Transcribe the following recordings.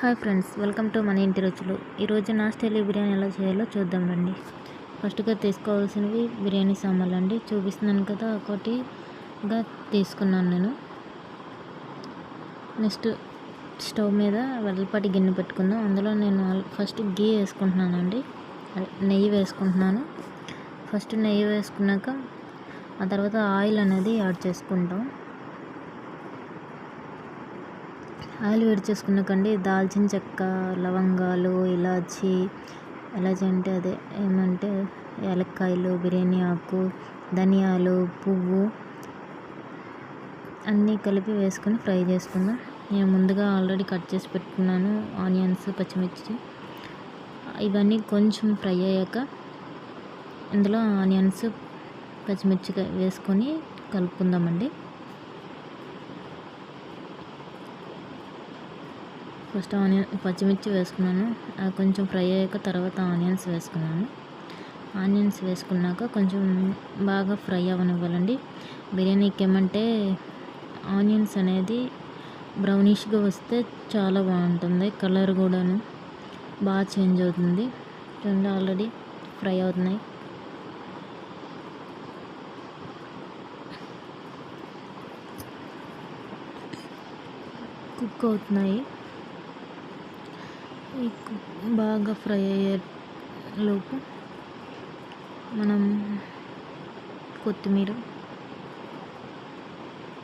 Hi friends, welcome to మన ఇంటి రుచులు. ఈరోజు నా స్టైల్ బిర్యానీ ఎలా చేయాలో చూద్దాం రండి. ఫస్ట్గా తీసుకోవాల్సినవి బిర్యానీ సామాన్లు అండి. చూపిస్తున్నాను కదా, ఒకటిగా తీసుకున్నాను నేను. నెక్స్ట్ స్టవ్ మీద వెడల్పాటి గిన్నె పెట్టుకుందాం. అందులో నేను ఫస్ట్ గీ వేసుకుంటున్నానండి, నెయ్యి వేసుకుంటున్నాను. ఫస్ట్ నెయ్యి వేసుకున్నాక ఆ తర్వాత ఆయిల్ అనేది యాడ్ చేసుకుంటాం. ఆయిల్ వేడి చేసుకున్నాకండి దాల్చిన చెక్క, లవంగాలు, ఇలాచి అంటే అదే ఏమంటే యాలక్కాయలు, బిర్యానీ ఆకు, ధనియాలు, పువ్వు అన్నీ కలిపి వేసుకొని ఫ్రై చేసుకుందాం. నేను ముందుగా ఆల్రెడీ కట్ చేసి పెట్టుకున్నాను ఆనియన్స్, పచ్చిమిర్చి. ఇవన్నీ కొంచెం ఫ్రై అయ్యాక ఇందులో ఆనియన్స్, పచ్చిమిర్చి వేసుకొని కలుపుకుందామండి. ఫస్ట్ పచ్చిమిర్చి వేసుకున్నాను, అది కొంచెం ఫ్రై అయ్యాక తర్వాత ఆనియన్స్ వేసుకున్నాను. ఆనియన్స్ వేసుకున్నాక కొంచెం బాగా ఫ్రై అవ్వనివ్వాలండి. బిర్యానీకి ఏమంటే ఆనియన్స్ అనేది బ్రౌనిష్గా వస్తే చాలా బాగుంటుంది. కలర్ కూడాను బాగా చేంజ్ అవుతుంది. రెండు ఆల్రెడీ ఫ్రై అవుతున్నాయి. కుక్ అవుతున్నాయి. బాగా ఫ్రై అయ్యేలోపు మనం కొత్తిమీర,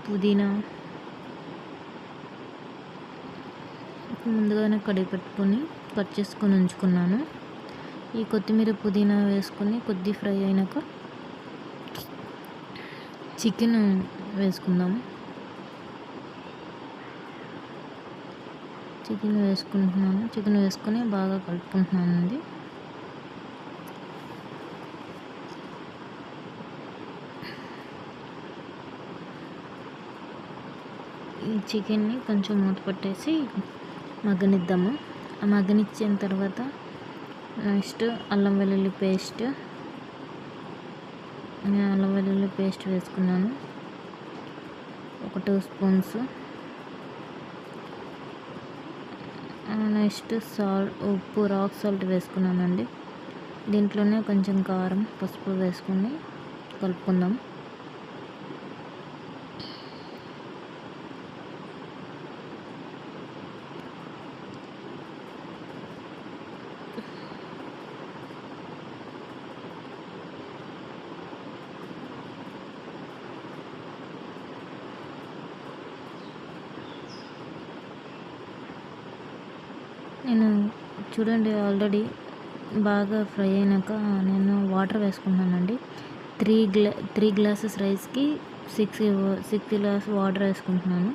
పుదీనా ముందుగానే కడిగి పెట్టుకొని కట్ చేసుకొని ఉంచుకున్నాను. ఈ కొత్తిమీర, పుదీనా వేసుకొని కొద్ది ఫ్రై అయినాక చికెన్ వేసుకుందాము. చికెన్ వేసుకొని బాగా కలుపుకుంటున్నానండి. ఈ చికెన్ని కొంచెం మూత పెట్టేసి మగ్గనిద్దాము. ఆ మగ్గనిచ్చిన తర్వాత నెక్స్ట్ అల్లం వెల్లుల్లి పేస్ట్, నేను అల్లం వెల్లుల్లి పేస్ట్ వేసుకున్నాను. ఒక 2 స్పూన్స్. నెక్స్ట్ ఉప్పు, రాక్ సాల్ట్ వేసుకున్నానండి. దీంట్లోనే కొంచెం కారం, పసుపు వేసుకొని కలుపుకుందాం. నేను చూడండి ఆల్రెడీ బాగా ఫ్రై అయినాక నేను వాటర్ వేసుకుంటున్నానండి. 3 గ్లాసెస్ రైస్కి 6 గ్లాస్ వాటర్ వేసుకుంటున్నాను.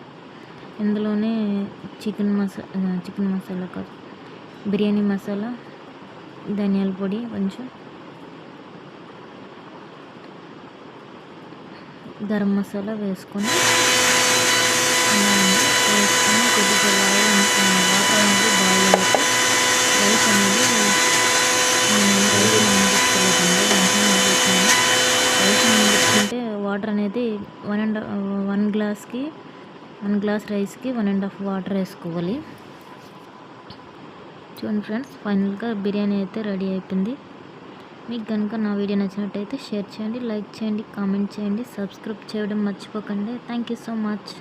ఇందులోనే చికెన్ మసాలా కాదు, బిర్యానీ మసాలా, ధనియాల పొడి, కొంచెం గరం మసాలా వేసుకొని కొద్దిగా వాటర్ అనేది బాయిల్ అయ్యాక రైస్ అనేది రైస్ నానబెట్టుకుంటే వాటర్ అనేది 1 గ్లాస్ రైస్కి 1.5 వాటర్ వేసుకోవాలి. చూడండి ఫ్రెండ్స్, ఫైనల్గా బిర్యానీ అయితే రెడీ అయిపోయింది. మీకు కనుక నా వీడియో నచ్చినట్టయితే షేర్ చేయండి, లైక్ చేయండి, కామెంట్ చేయండి, సబ్స్క్రైబ్ చేయడం మర్చిపోకండి. Thank you so much.